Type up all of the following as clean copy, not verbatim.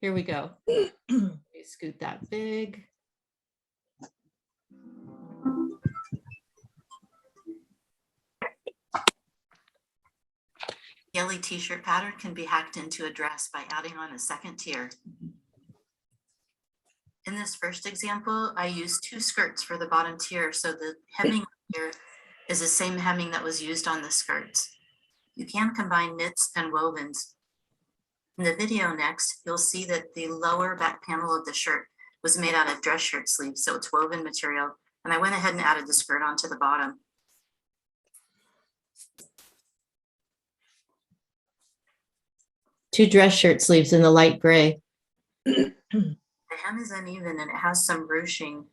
Here we go. Scoot that big. The Ellie t-shirt pattern can be hacked into a dress by adding on a second tier. In this first example, I used 2 skirts for the bottom tier, so the hemming here is the same hemming that was used on the skirts. You can combine knits and wovens. In the video next, you'll see that the lower back panel of the shirt was made out of dress shirt sleeves, so it's woven material, and I went ahead and added the skirt onto the bottom. Two dress shirt sleeves in the light gray. The hem is uneven and it has some ruching.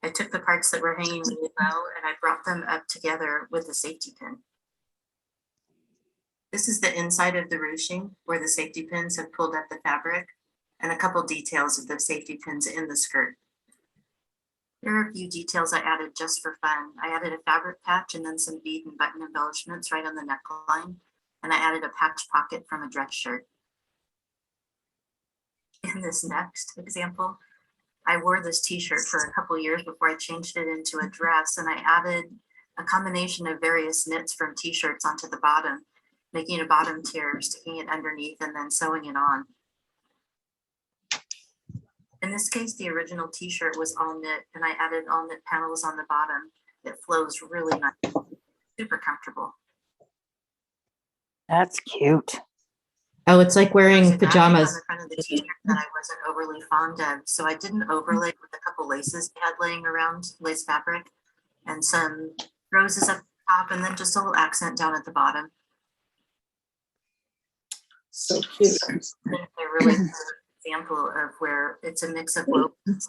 I took the parts that were hanging really low and I brought them up together with a safety pin. This is the inside of the ruching where the safety pins have pulled up the fabric, and a couple details of the safety pins in the skirt. There are a few details I added just for fun. I added a fabric patch and then some bead and button embellishments right on the neckline, and I added a patch pocket from a dress shirt. In this next example, I wore this t-shirt for a couple years before I changed it into a dress, and I added a combination of various knits from t-shirts onto the bottom, making a bottom tier, sticking it underneath, and then sewing it on. In this case, the original t-shirt was all knit, and I added all knit panels on the bottom. It flows really nice, super comfortable. That's cute. Oh, it's like wearing pajamas. On the front of the t-shirt that I wasn't overly fond of, so I didn't overlay with a couple laces I had laying around, lace fabric, and some roses up top, and then just a little accent down at the bottom. So cute. A really good example of where it's a mix of wovens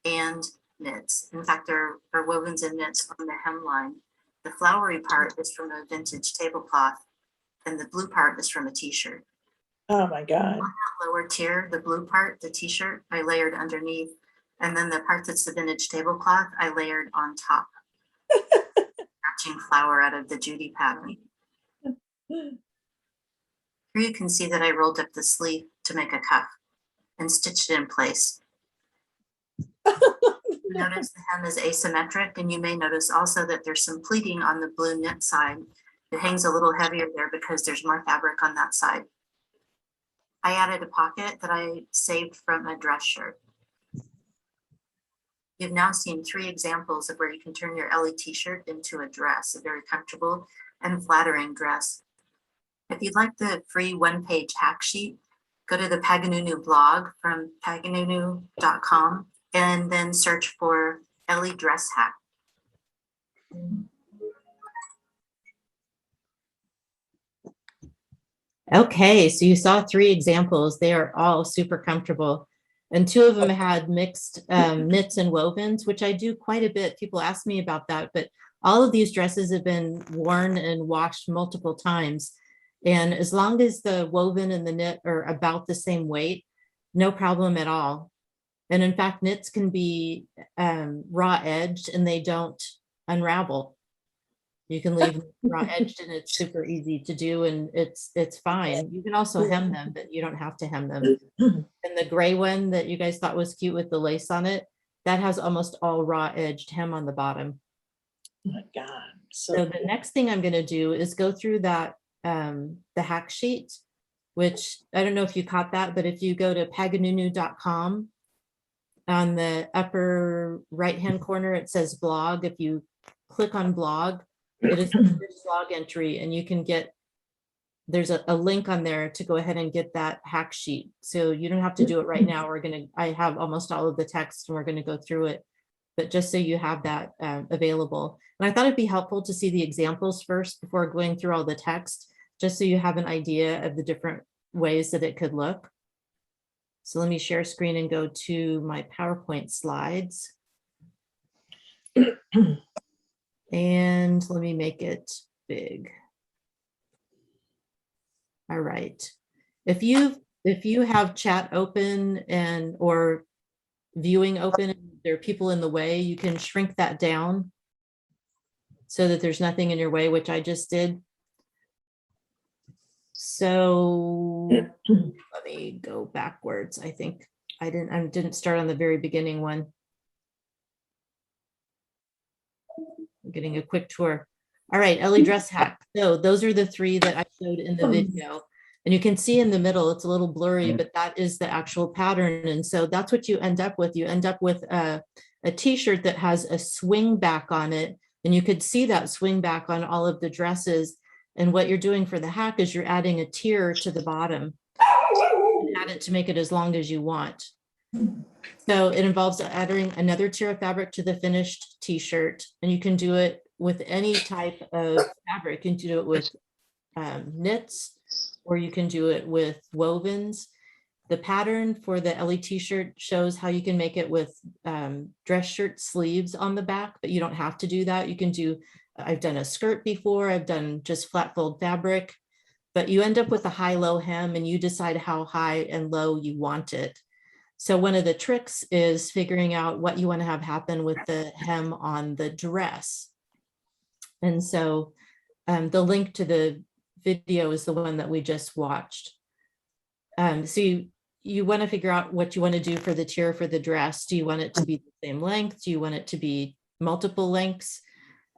and knits. In fact, there are wovens and knits on the hemline. The flowery part is from a vintage tablecloth, and the blue part is from a t-shirt. Oh my God. On that lower tier, the blue part, the t-shirt, I layered underneath, and then the part that's the vintage tablecloth, I layered on top. Matching flower out of the Judy pattern. Here you can see that I rolled up the sleeve to make a cuff and stitched it in place. Notice the hem is asymmetric, and you may notice also that there's some pleating on the blue knit side. It hangs a little heavier there because there's more fabric on that side. I added a pocket that I saved from a dress shirt. You've now seen 3 examples of where you can turn your Ellie t-shirt into a dress, a very comfortable and flattering dress. If you'd like the free 1-page hack sheet, go to the Paganoonoo blog from Paganoonoo.com and then search for Ellie dress hack. Okay, so you saw 3 examples. They are all super comfortable. And 2 of them had mixed knits and wovens, which I do quite a bit. People ask me about that, but all of these dresses have been worn and washed multiple times. And as long as the woven and the knit are about the same weight, no problem at all. And in fact, knits can be raw edged and they don't unravel. You can leave raw edged and it's super easy to do, and it's fine. You can also hem them, but you don't have to hem them. And the gray one that you guys thought was cute with the lace on it, that has almost all raw edged hem on the bottom. Oh my God. So the next thing I'm going to do is go through that the hack sheet, which I don't know if you caught that, but if you go to Paganoonoo.com, on the upper right hand corner it says blog. If you click on blog, it is a blog entry, and you can get, there's a link on there to go ahead and get that hack sheet. So you don't have to do it right now. I have almost all of the text and we're going to go through it, but just so you have that available. And I thought it'd be helpful to see the examples first before going through all the text, just so you have an idea of the different ways that it could look. So let me share screen and go to my PowerPoint slides. And let me make it big. All right. If you have chat open or viewing open, and there are people in the way, you can shrink that down so that there's nothing in your way, which I just did. So let me go backwards. I think I didn't start on the very beginning one. I'm getting a quick tour. All right, Ellie dress hack. So those are the three that I showed in the video. And you can see in the middle, it's a little blurry, but that is the actual pattern. And so that's what you end up with. You end up with a t-shirt that has a swing back on it. And you could see that swing back on all of the dresses. And what you're doing for the hack is you're adding a tier to the bottom and add it to make it as long as you want. So it involves adding another tier of fabric to the finished t-shirt, and you can do it with any type of fabric. You can do it with knits, or you can do it with wovens. The pattern for the Ellie t-shirt shows how you can make it with dress shirt sleeves on the back, but you don't have to do that. You can do, I've done a skirt before, I've done just flat fold fabric, but you end up with a high-low hem and you decide how high and low you want it. So one of the tricks is figuring out what you want to have happen with the hem on the dress. And so the link to the video is the one that we just watched. So you want to figure out what you want to do for the tier for the dress. Do you want it to be the same length? Do you want it to be multiple lengths?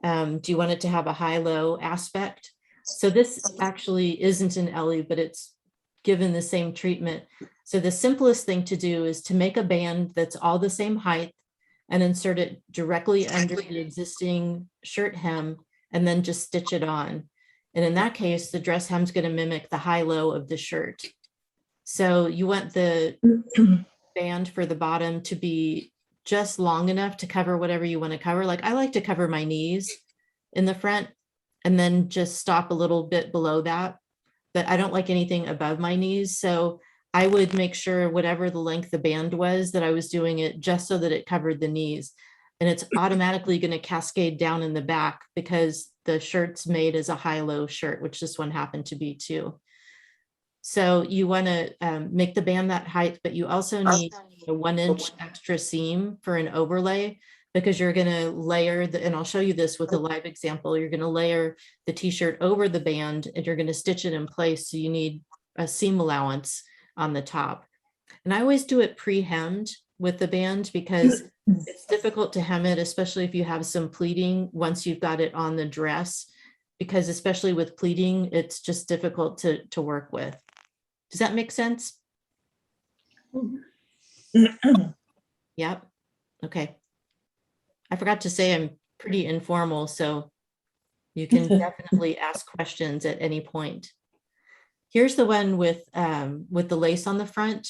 Do you want it to have a high-low aspect? So this actually isn't an Ellie, but it's given the same treatment. So the simplest thing to do is to make a band that's all the same height and insert it directly under the existing shirt hem and then just stitch it on. And in that case, the dress hem is going to mimic the high-low of the shirt. So you want the band for the bottom to be just long enough to cover whatever you want to cover. Like I like to cover my knees in the front and then just stop a little bit below that. But I don't like anything above my knees. So I would make sure whatever the length the band was that I was doing it just so that it covered the knees. And it's automatically going to cascade down in the back because the shirt's made as a high-low shirt, which this one happened to be too. So you want to make the band that height, but you also need a 1-inch extra seam for an overlay because you're going to layer the, and I'll show you this with a live example, you're going to layer the t-shirt over the band and you're going to stitch it in place. So you need a seam allowance on the top. And I always do it pre-hemmed with the band because it's difficult to hem it, especially if you have some pleating once you've got it on the dress, because especially with pleating, it's just difficult to work with. Does that make sense? Yep. Okay. I forgot to say I'm pretty informal, so you can definitely ask questions at any point. Here's the one with the lace on the front.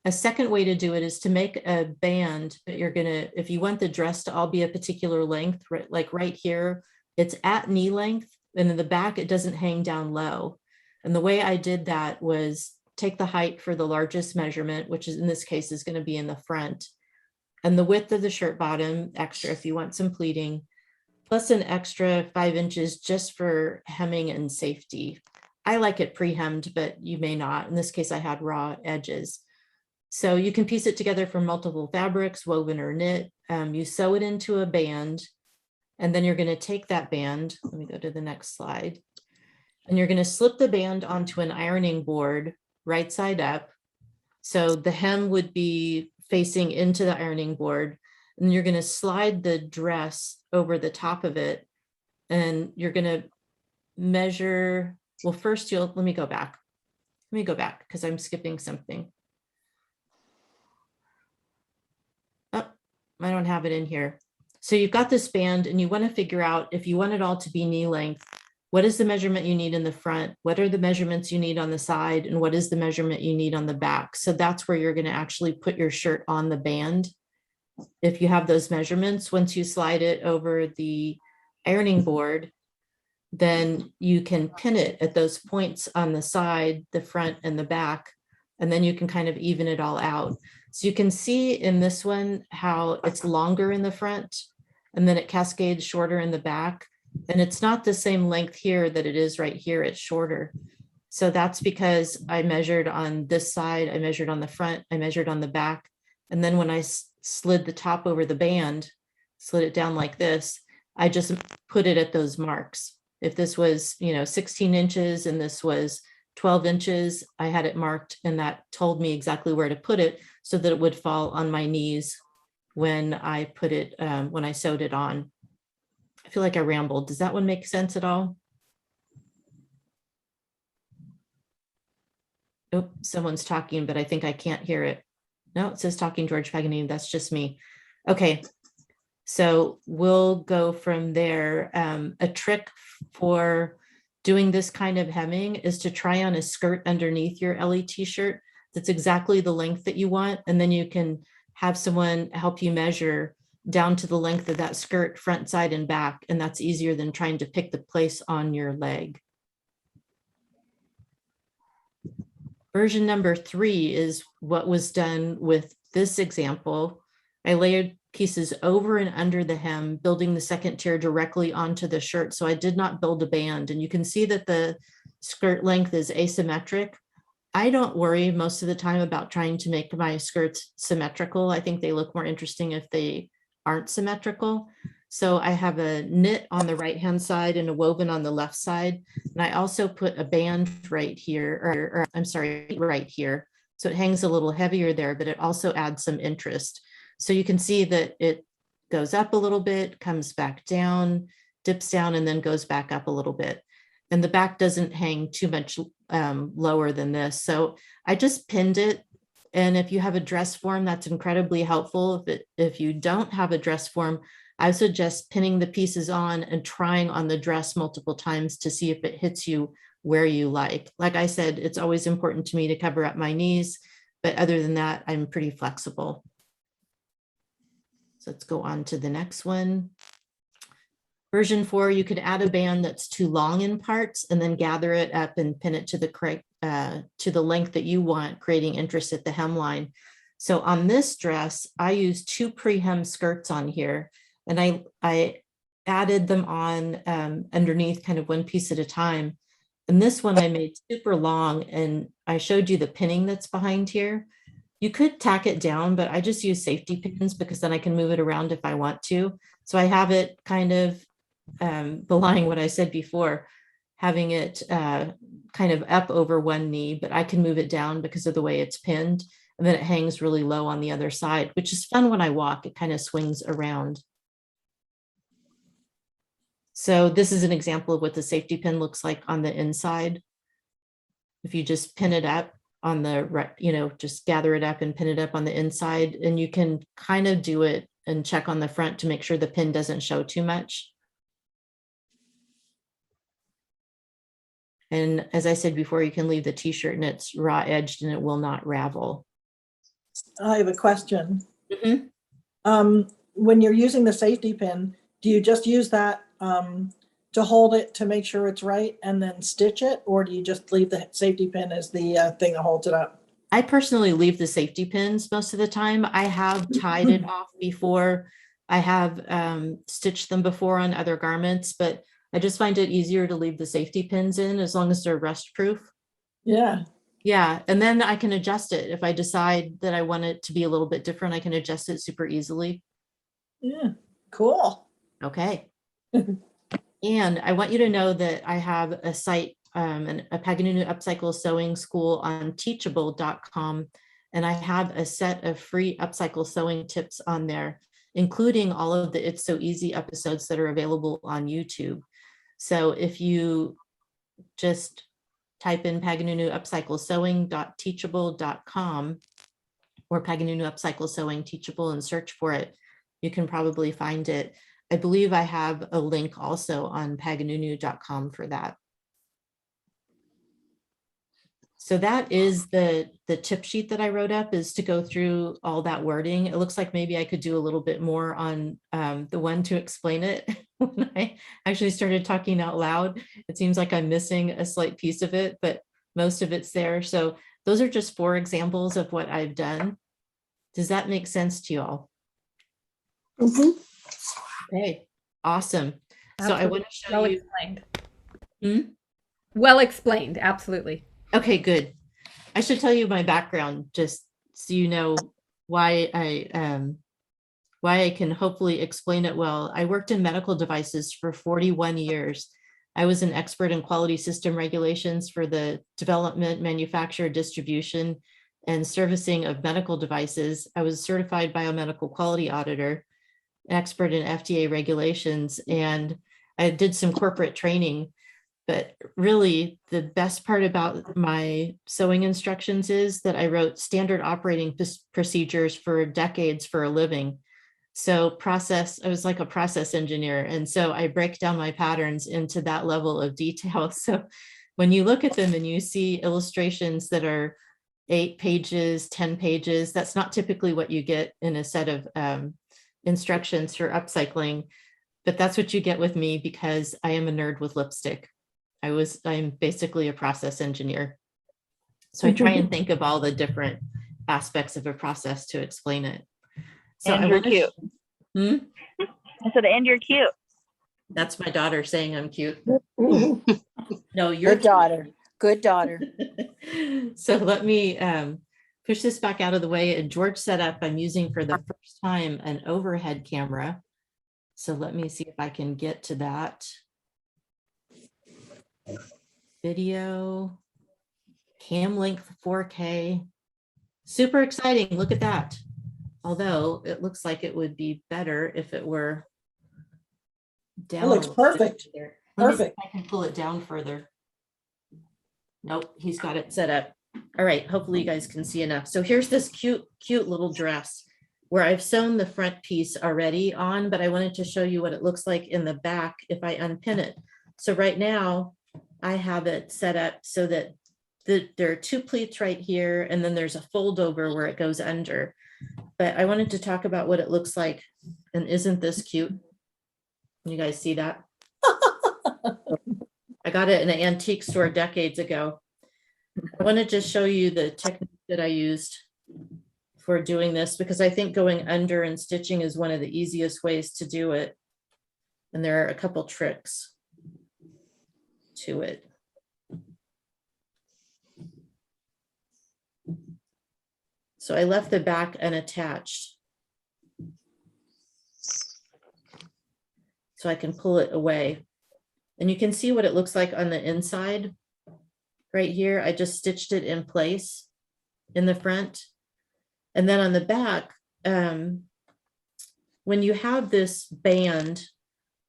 A second way to do it is to make a band, but you're gonna, if you want the dress to all be a particular length, right, like right here, it's at knee length, and in the back, it doesn't hang down low. And the way I did that was take the height for the largest measurement, which is in this case is going to be in the front, and the width of the shirt bottom extra if you want some pleating, plus an extra 5 inches just for hemming and safety. I like it pre-hemmed, but you may not. In this case, I had raw edges. So you can piece it together from multiple fabrics, woven or knit. You sew it into a band, and then you're going to take that band. Let me go to the next slide. And you're going to slip the band onto an ironing board, right side up. So the hem would be facing into the ironing board, and you're going to slide the dress over the top of it. And you're going to measure, well, first let me go back. Let me go back because I'm skipping something. Oh, I don't have it in here. So you've got this band and you want to figure out if you want it all to be knee length, what is the measurement you need in the front? What are the measurements you need on the side? And what is the measurement you need on the back? So that's where you're going to actually put your shirt on the band. If you have those measurements, once you slide it over the ironing board, then you can pin it at those points on the side, the front and the back, and then you can kind of even it all out. So you can see in this one how it's longer in the front and then it cascades shorter in the back. And it's not the same length here that it is right here, it's shorter. So that's because I measured on this side, I measured on the front, I measured on the back. And then when I slid the top over the band, slid it down like this, I just put it at those marks. If this was, 16 inches and this was 12 inches. I had it marked, and that told me exactly where to put it so that it would fall on my knees when I put it, when I sewed it on. I feel like I rambled. Does that one make sense at all? Oh, someone's talking, but I think I can't hear it. No, it says talking George Paganini. That's just me. Okay. So we'll go from there. A trick for doing this kind of hemming is to try on a skirt underneath your Ellie t-shirt that's exactly the length that you want. And then you can have someone help you measure down to the length of that skirt, front, side, and back. And that's easier than trying to pick the place on your leg. Version number 3 is what was done with this example. I layered pieces over and under the hem, building the second tier directly onto the shirt. So I did not build a band, and you can see that the skirt length is asymmetric. I don't worry most of the time about trying to make my skirts symmetrical. I think they look more interesting if they aren't symmetrical. So I have a knit on the right-hand side and a woven on the left side. And I also put a band right here, or I'm sorry, right here. So it hangs a little heavier there, but it also adds some interest. So you can see that it goes up a little bit, comes back down, dips down, and then goes back up a little bit. And the back doesn't hang too much lower than this. So I just pinned it. And if you have a dress form, that's incredibly helpful. If you don't have a dress form, I suggest pinning the pieces on and trying on the dress multiple times to see if it hits you where you like. Like I said, it's always important to me to cover up my knees, but other than that, I'm pretty flexible. So let's go on to the next one. Version 4, you could add a band that's too long in parts and then gather it up and pin it to the correct to the length that you want, creating interest at the hemline. So on this dress, I used 2 pre-hem skirts on here, and I added them on underneath, kind of one piece at a time. And this one I made super long, and I showed you the pinning that's behind here. You could tack it down, but I just use safety pins because then I can move it around if I want to. So I have it kind of belying what I said before, having it kind of up over one knee, but I can move it down because of the way it's pinned. And then it hangs really low on the other side, which is fun when I walk. It kind of swings around. So this is an example of what the safety pin looks like on the inside. If you just pin it up on the right, just gather it up and pin it up on the inside, and you can kind of do it and check on the front to make sure the pin doesn't show too much. And as I said before, you can leave the t-shirt and it's raw edged and it will not ravel. I have a question. Mm-hmm. When you're using the safety pin, do you just use that to hold it to make sure it's right and then stitch it? Or do you just leave the safety pin as the thing that holds it up? I personally leave the safety pins most of the time. I have tied it off before. I have stitched them before on other garments, but I just find it easier to leave the safety pins in as long as they're rust proof. Yeah. Yeah. And then I can adjust it. If I decide that I want it to be a little bit different, I can adjust it super easily. Yeah. Cool. Okay. And I want you to know that I have a site, a Paganoonoo Upcycle Sewing School on teachable.com. And I have a set of free upcycle sewing tips on there, including all of the It's So Easy episodes that are available on YouTube. So if you just type in Paganoonoo Upcycle Sewing.teachable.com or Paganoonoo Upcycle Sewing Teachable and search for it, you can probably find it. I believe I have a link also on Paganoonoo.com for that. So that is the tip sheet that I wrote up, is to go through all that wording. It looks like maybe I could do a little bit more on the one to explain it. When I actually started talking out loud, it seems like I'm missing a slight piece of it, but most of it's there. So those are just 4 examples of what I've done. Does that make sense to you all? Mm-hmm. Okay, awesome. So I want to show well you. Explained. Well explained, absolutely. Okay, good. I should tell you my background just so you know why I can hopefully explain it well. I worked in medical devices for 41 years. I was an expert in quality system regulations for the development, manufacture, distribution, and servicing of medical devices. I was a certified biomedical quality auditor, expert in FDA regulations, and I did some corporate training. But really, the best part about my sewing instructions is that I wrote standard operating procedures for decades for a living. So I was like a process engineer. And so I break down my patterns into that level of detail. So when you look at them and you see illustrations that are 8 pages, 10 pages, that's not typically what you get in a set of instructions for upcycling, but that's what you get with me because I am a nerd with lipstick. I'm basically a process engineer. So I try and think of all the different aspects of a process to explain it. So And you're cute. Hmm? I said, and you're cute. That's my daughter saying I'm cute. Good No, you're daughter. Good daughter. So let me push this back out of the way. And George set up, I'm using for the first time an overhead camera. So let me see if I can get to that. Video, cam length 4K. Super exciting. Look at that. Although it looks like it would be better if it were down. It looks perfect. Let me see Perfect. if I can pull it down further. Nope, he's got it set up. All right, hopefully you guys can see enough. So here's this cute little dress where I've sewn the front piece already on, but I wanted to show you what it looks like in the back if I unpin it. So right now I have it set up so that there are 2 pleats right here, and then there's a fold over where it goes under. But I wanted to talk about what it looks like. And isn't this cute? You guys see that? I got it in an antique store decades ago. I want to just show you the technique that I used for doing this, because I think going under and stitching is one of the easiest ways to do it. And there are a couple tricks to it. So I left the back unattached so I can pull it away. And you can see what it looks like on the inside. Right here, I just stitched it in place in the front. And then on the back, when you have this band,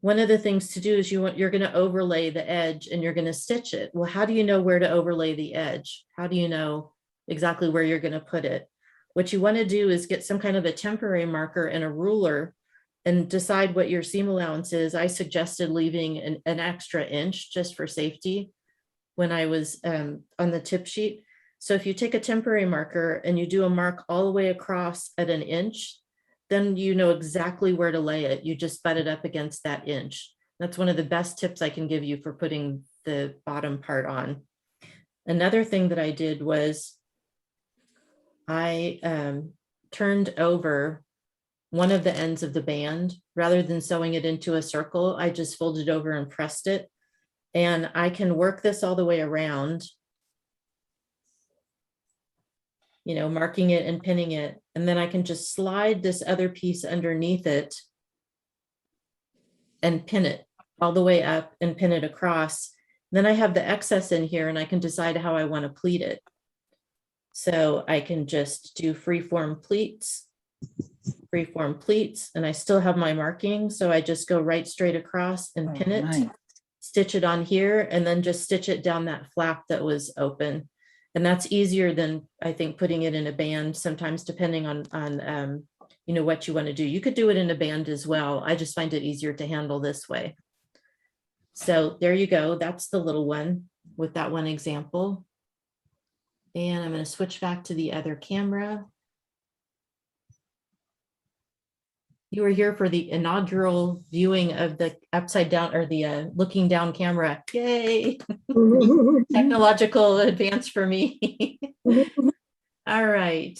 one of the things to do is you're going to overlay the edge and you're going to stitch it. Well, how do you know where to overlay the edge? How do you know exactly where you're going to put it? What you want to do is get some kind of a temporary marker and a ruler and decide what your seam allowance is. I suggested leaving an extra inch just for safety when I was on the tip sheet. So if you take a temporary marker and you do a mark all the way across at an inch, then you know exactly where to lay it. You just butt it up against that inch. That's one of the best tips I can give you for putting the bottom part on. Another thing that I did was I turned over one of the ends of the band. Rather than sewing it into a circle, I just folded over and pressed it. And I can work this all the way around, you know, marking it and pinning it. And then I can just slide this other piece underneath it and pin it all the way up and pin it across. Then I have the excess in here and I can decide how I want to pleat it. So I can just do freeform pleats, and I still have my marking. So I just go right straight across and pin it. Nice. Stitch it on here and then just stitch it down that flap that was open. And that's easier than I think putting it in a band sometimes, depending on you know, what you want to do. You could do it in a band as well. I just find it easier to handle this way. So there you go. That's the little one with that one example. And I'm going to switch back to the other camera. You were here for the inaugural viewing of the upside down or the looking down camera. Yay! Technological advance for me. All right.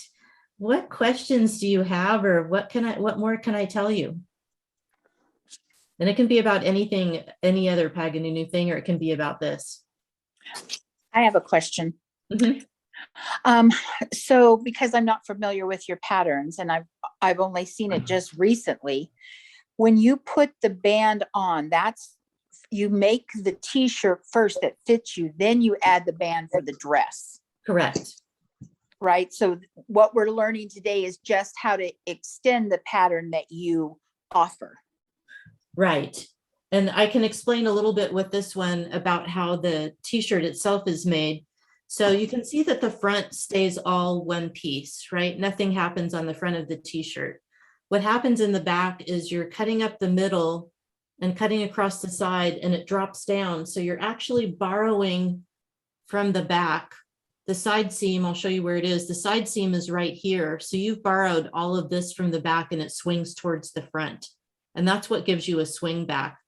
What questions do you have, or what more can I tell you? And it can be about anything, any other Paganoonoo thing, or it can be about this. I have a question. Mhm. So because I'm not familiar with your patterns and I've only seen it just recently, when you put the band on, that's you make the t-shirt first that fits you, then you add the band for the dress, Correct. right? So what we're learning today is just how to extend the pattern that you offer. Right. And I can explain a little bit with this one about how the t-shirt itself is made. So you can see that the front stays all one piece, right? Nothing happens on the front of the t-shirt. What happens in the back is you're cutting up the middle and cutting across the side, and it drops down. So you're actually borrowing from the back. The side seam, I'll show you where it is. The side seam is right here. So you've borrowed all of this from the back and it swings towards the front. And that's what gives you a swing back.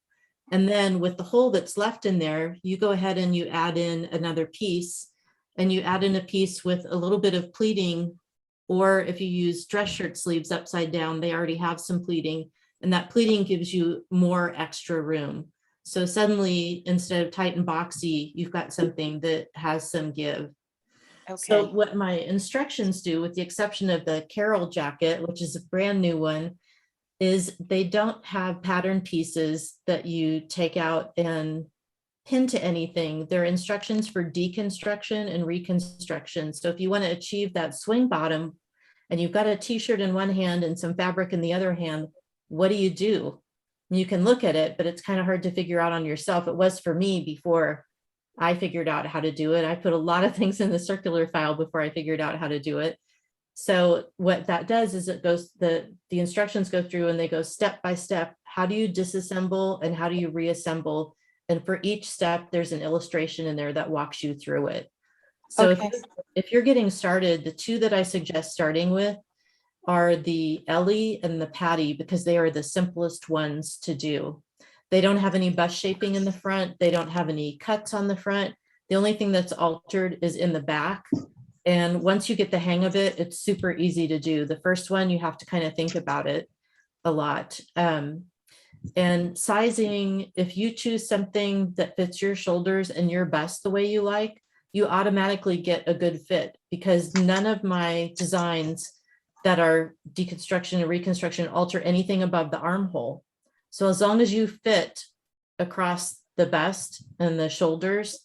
And then with the hole that's left in there, you go ahead and you add in another piece, and you add in a piece with a little bit of pleating, or if you use dress shirt sleeves upside down, they already have some pleating, and that pleating gives you more extra room. So suddenly, instead of tight and boxy, you've got something that has some give. So Okay. what my instructions do, with the exception of the Carol jacket, which is a brand new one, is they don't have pattern pieces that you take out and pin to anything. They're instructions for deconstruction and reconstruction. So if you want to achieve that swing bottom and you've got a t-shirt in one hand and some fabric in the other hand, what do? You can look at it, but it's kind of hard to figure out on yourself. It was for me before I figured out how to do it. I put a lot of things in the circular file before I figured out how to do it. So what that does is it goes, the instructions go through and they go step by step. How do you disassemble and how do you reassemble? And for each step, there's an illustration in there that walks you through it. So Okay. if you're getting started, the two that I suggest starting with are the Ellie and the Patty, because they are the simplest ones to do. They don't have any bust shaping in the front. They don't have any cuts on the front. The only thing that's altered is in the back. And once you get the hang of it, it's super easy to do. The first one, you have to kind of think about it a lot. And sizing, if you choose something that fits your shoulders and your bust the way you like, you automatically get a good fit, because none of my designs that are deconstruction and reconstruction alter anything above the armhole. So as long as you fit across the bust and the shoulders,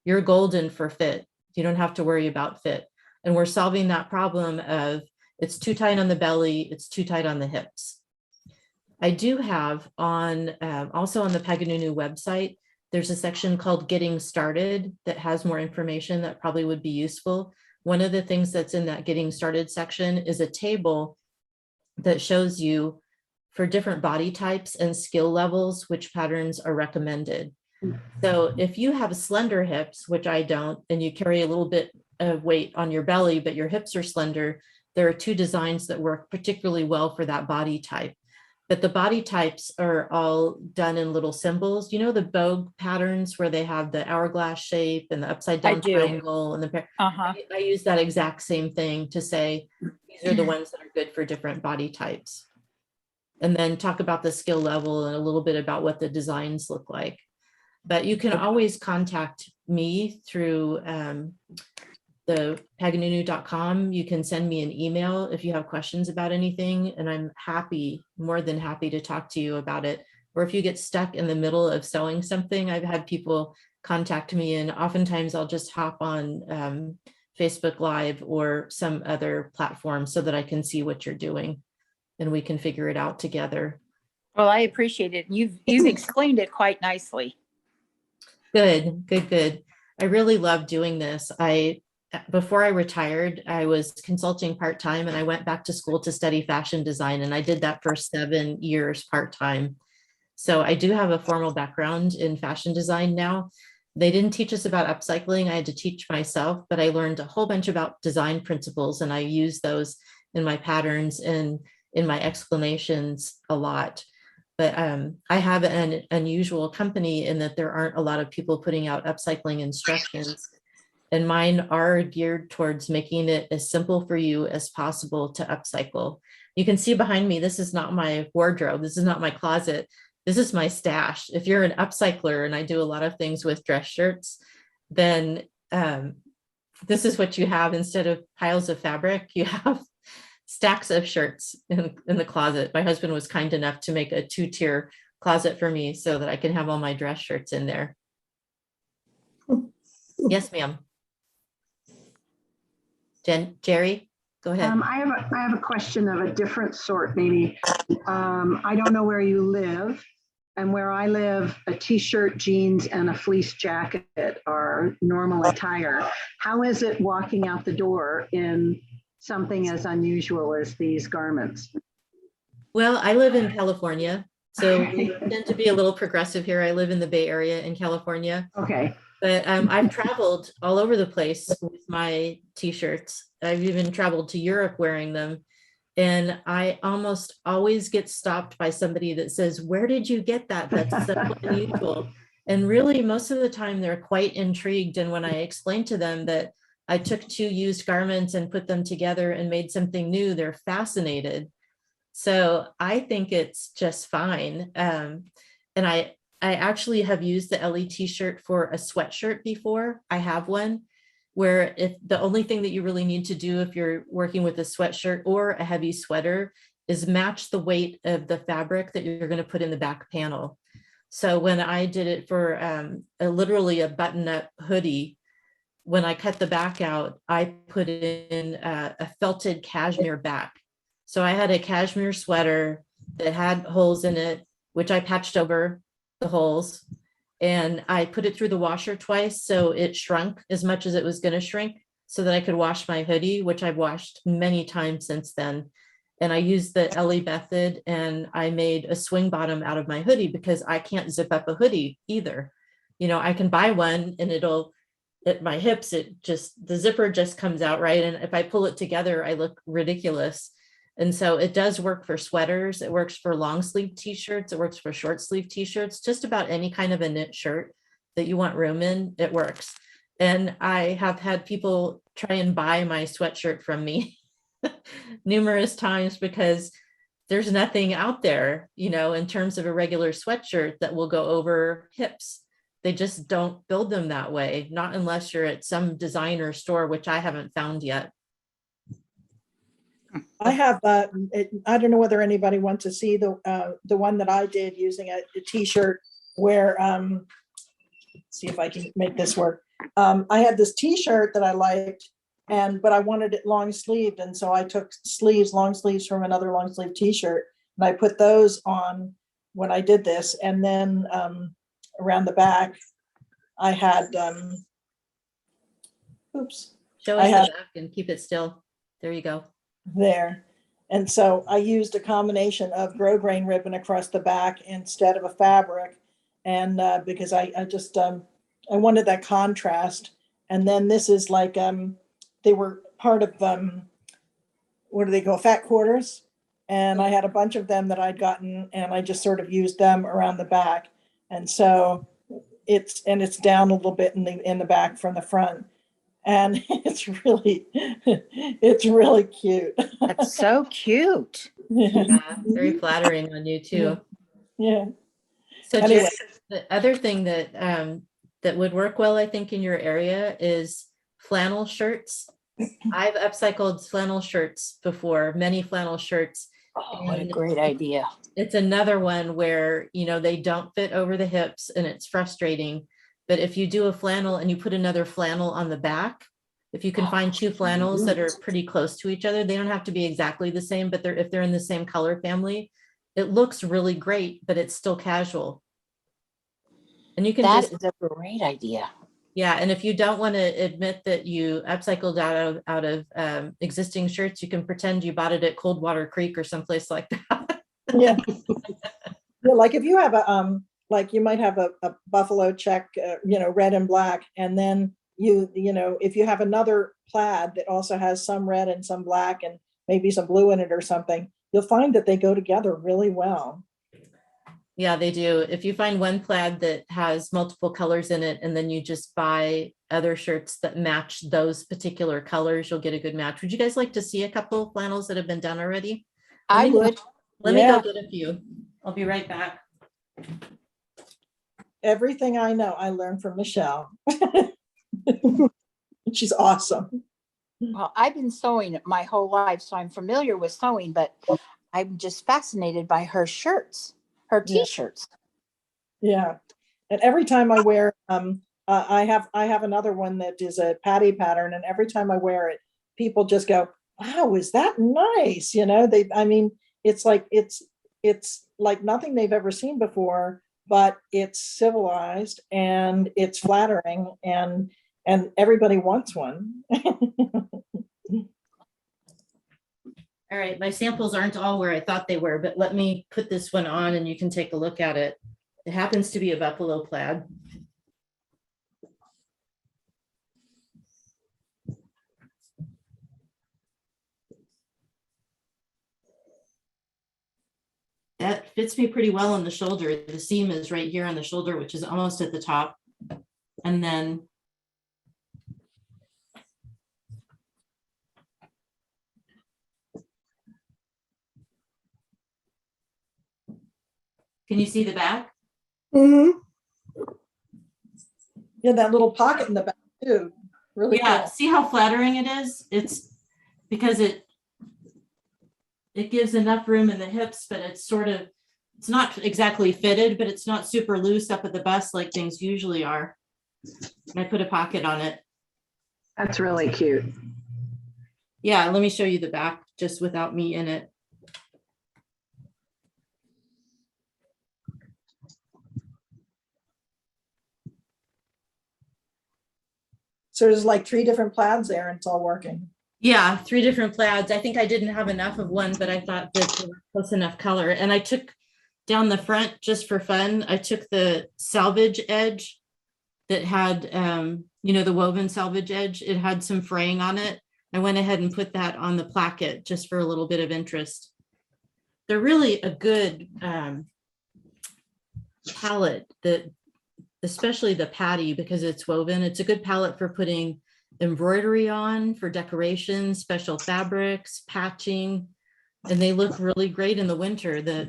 you're golden for fit. You don't have to worry about fit. And we're solving that problem of it's too tight on the belly, it's too tight on the hips. I do have on also on the Paganoonoo website, there's a section called Getting Started that has more information that probably would be useful. One of the things that's in that Getting Started section is a table that shows you for different body types and skill levels, which patterns are recommended. So if you have slender hips, which I don't, and you carry a little bit of weight on your belly, but your hips are slender, there are two designs that work particularly well for that body type. But the body types are all done in little symbols. You know, the Vogue patterns where they have the hourglass shape and the upside down do. triangle and the Uh-huh. I use that exact same thing to say these are the ones that are good for different body types. And then talk about the skill level and a little bit about what the designs look like. But you can always contact me through the Paganoonoo.com. You can send me an email if you have questions about anything, and I'm more than happy to talk to you about it. Or if you get stuck in the middle of sewing something, I've had people contact me, and oftentimes I'll just hop on Facebook Live or some other platform so that I can see what you're doing and we can figure it out together. Well, I appreciate it. You've explained it quite nicely. Good, good, good. I really love doing this. Before I retired, I was consulting part-time and I went back to school to study fashion design, and I did that for 7 years part-time. So I do have a formal background in fashion design now. They didn't teach us about upcycling. I had to teach myself, but I learned a whole bunch about design principles, and I use those in my patterns and in my explanations a lot. But I have an unusual company in that there aren't a lot of people putting out upcycling instructions. And mine are geared towards making it as simple for you as possible to upcycle. You can see behind me, this is not my wardrobe. This is not my closet. This is my stash. If you're an upcycler, and I do a lot of things with dress shirts, then this is what you have. Instead of piles of fabric, you have stacks of shirts in the closet. My husband was kind enough to make a 2-tier closet for me so that I can have all my dress shirts in there. Yes, ma'am. Jerry, go ahead. I have a question of a different sort, maybe. I don't know where you live. And where I live, a t-shirt, jeans, and a fleece jacket are normal attire. How is it walking out the door in something as unusual as these garments? Well, I live in California, so we tend to be a little progressive here. I live in the Bay Area in California. Okay. But I've traveled all over the place with my t-shirts. I've even traveled to Europe wearing them. And I almost always get stopped by somebody that says, where did you get that? That's so unusual. And really, most of the time, they're quite intrigued. And when I explain to them that I took 2 used garments and put them together and made something new, they're fascinated. So I think it's just fine. And I actually have used the Ellie t-shirt for a sweatshirt before. I have one where if the only thing that you really need to do if you're working with a sweatshirt or a heavy sweater is match the weight of the fabric that you're going to put in the back panel. So when I did it for literally a button-up hoodie, when I cut the back out, I put in a felted cashmere back. So I had a cashmere sweater that had holes in it, which I patched over the holes, and I put it through the washer twice so it shrunk as much as it was going to shrink so that I could wash my hoodie, which I've washed many times since then. And I used the Ellie method and I made a swing bottom out of my hoodie because I can't zip up a hoodie either. You know, I can buy one and it'll at my hips, the zipper just comes out right. And if I pull it together, I look ridiculous. And so it does work for sweaters. It works for long sleeve t-shirts. It works for short sleeve t-shirts, just about any kind of a knit shirt that you want room in, it works. And I have had people try and buy my sweatshirt from me numerous times because there's nothing out there, you know, in terms of a regular sweatshirt that will go over hips. They just don't build them that way, not unless you're at some designer store, which I haven't found yet. I have, I don't know whether anybody wants to see the one that I did using a t-shirt where, see if I can make this work. I had this t-shirt that I liked, but I wanted it long sleeved. And so I took long sleeves from another long sleeve t-shirt and I put those on when I did this. And then around the back, I had, oops. Show us the back and keep it still. There you go. There. And so I used a combination of grosgrain ribbon across the back instead of a fabric. And because I wanted that contrast. And then this is like, they were part of, what do they call, fat quarters? And I had a bunch of them that I'd gotten and I just sort of used them around the back. And so it's down a little bit in the back from the front. And it's really cute. That's so cute. Yeah, very flattering on you too. Yeah. So Anyway. just the other thing that that would work well, I think, in your area is flannel shirts. I've upcycled flannel shirts before, many flannel shirts. Oh, what a great idea. It's another one where, you know, they don't fit over the hips and it's frustrating. But if you do a flannel and you put another flannel on the back, if you can find 2 flannels that are pretty close to each other, they don't have to be exactly the same, but if they're in the same color family, it looks really great, but it's still casual. And you can That is a great idea. Yeah, and if you don't want to admit that you upcycled out of existing shirts, you can pretend you bought it at Coldwater Creek or someplace like that. Yeah. Well, like if you have a like you might have a buffalo check, you know, red and black, and then you know, if you have another plaid that also has some red and some black and maybe some blue in it or something, you'll find that they go together really well. Yeah, they do. If you find one plaid that has multiple colors in it, and then you just buy other shirts that match those particular colors, you'll get a good match. Would you guys like to see a couple of flannels that have been done already? I would. Let me go get a few. I'll be right back. Everything I know, I learned from Michelle. She's awesome. Well, I've been sewing my whole life, so I'm familiar with sewing, but I'm just fascinated by her shirts. Her Yeah. t-shirts. Yeah. And every time I wear, I have another one that is a patty pattern, and every time I wear it, people just go, wow, is that nice? You know, I mean, it's like nothing they've ever seen before, but it's civilized and it's flattering, and everybody wants one. All right, my samples aren't all where I thought they were, but let me put this one on and you can take a look at it. It happens to be a buffalo plaid. That fits me pretty well on the shoulder. The seam is right here on the shoulder, which is almost at the top. And then can you see the back? Mm-hmm. Yeah, that little pocket in the back too. Really Yeah, cool. see how flattering it is? It's because it gives enough room in the hips, but it's not exactly fitted, but it's not super loose up at the bust like things usually are. And I put a pocket on it. That's really cute. Yeah, let me show you the back just without me in it. So there's like 3 different plaids there, and it's all working. Yeah, 3 different plaids. I think I didn't have enough of one, but I thought that they were close enough color. And I took down the front just for fun. I took the salvage edge that had, you know, the woven salvage edge. It had some fraying on it. I went ahead and put that on the placket just for a little bit of interest. They're really a good palette, that especially the patty, because it's woven. It's a good palette for putting embroidery on, for decoration, special fabrics, patching, and they look really great in the winter, the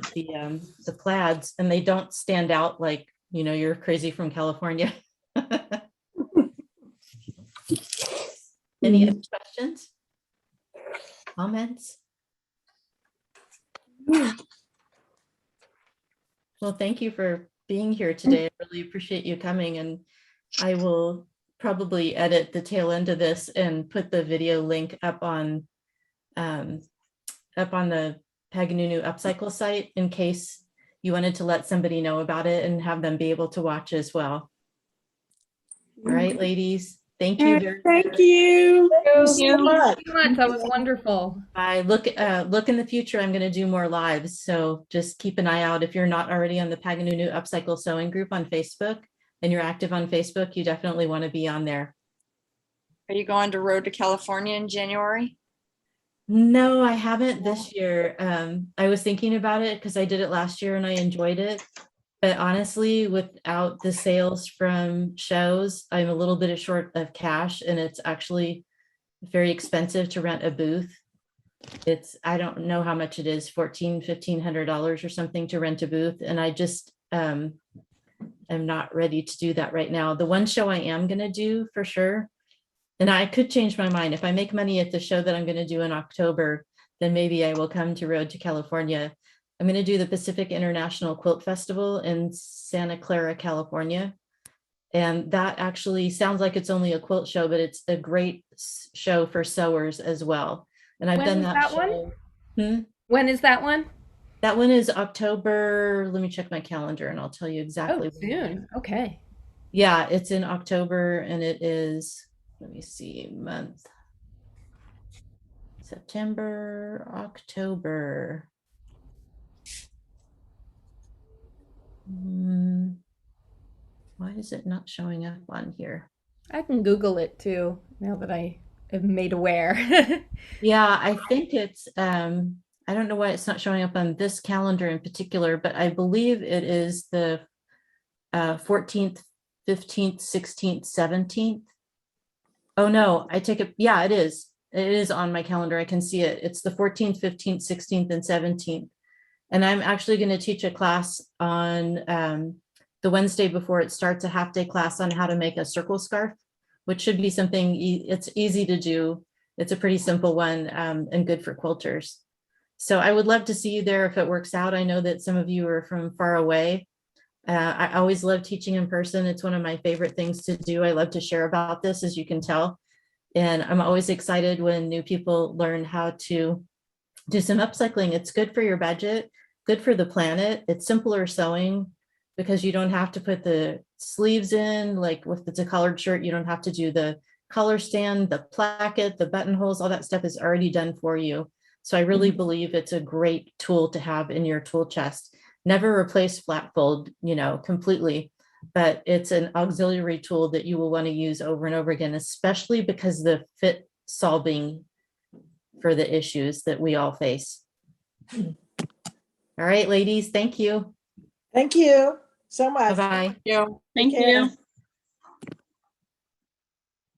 plaids, and they don't stand out like, you know, you're crazy from California. Any other questions? Comments? Well, thank you for being here today. I really appreciate you coming, and I will probably edit the tail end of this and put the video link up on the Paganoonoo Upcycle site in case you wanted to let somebody know about it and have them be able to watch as well. All right, ladies. Thank you very much. Thank you. Thank you so much. That was wonderful. I look in the future, I'm going to do more lives. So just keep an eye out. If you're not already on the Paganoonoo Upcycle Sewing Group on Facebook and you're active on Facebook, you definitely want to be on there. Are you going to Road to California in January? No, I haven't this year. I was thinking about it because I did it last year and I enjoyed it. But honestly, without the sales from shows, I'm a little bit short of cash, and it's actually very expensive to rent a booth. I don't know how much it is, $1,500 or something to rent a booth. And I just am not ready to do that right now. The one show I am going to do for sure, and I could change my mind. If I make money at the show that I'm going to do in October, then maybe I will come to Road to California. I'm going to do the Pacific International Quilt Festival in Santa Clara, California. And that actually sounds like it's only a quilt show, but it's a great show for sewers as well. And I've done that show. When is that one? That one is October. Let me check my calendar and I'll tell you exactly. Oh, soon. Okay. Yeah, it's in October, and it is, let me see, month. September, October. Why is it not showing up on here? I can Google it too, now that I am made aware. Yeah, I think it's, I don't know why it's not showing up on this calendar in particular, but I believe it is the 14th, 15th, 16th, 17th. Oh no, I take it. Yeah, it is. It is on my calendar. I can see it. It's the 14th, 15th, 16th, and 17th. And I'm actually going to teach a class on the Wednesday before it starts, a half-day class on how to make a circle scarf, which should be something, it's easy to do. It's a pretty simple one and good for quilters. So I would love to see you there if it works out. I know that some of you are from far away. I always love teaching in person. It's one of my favorite things to do. I love to share about this, as you can tell. And I'm always excited when new people learn how to do some upcycling. It's good for your budget, good for the planet. It's simpler sewing because you don't have to put the sleeves in, like if it's a collared shirt, you don't have to do the collar stand, the placket, the buttonholes, all that stuff is already done for you. So I really believe it's a great tool to have in your tool chest. Never replace flat fold, completely, but it's an auxiliary tool that you will want to use over and over again, especially because the fit solving for the issues that we all face. All right, ladies, thank you. Thank you so much. Bye-bye. Yeah. Take care.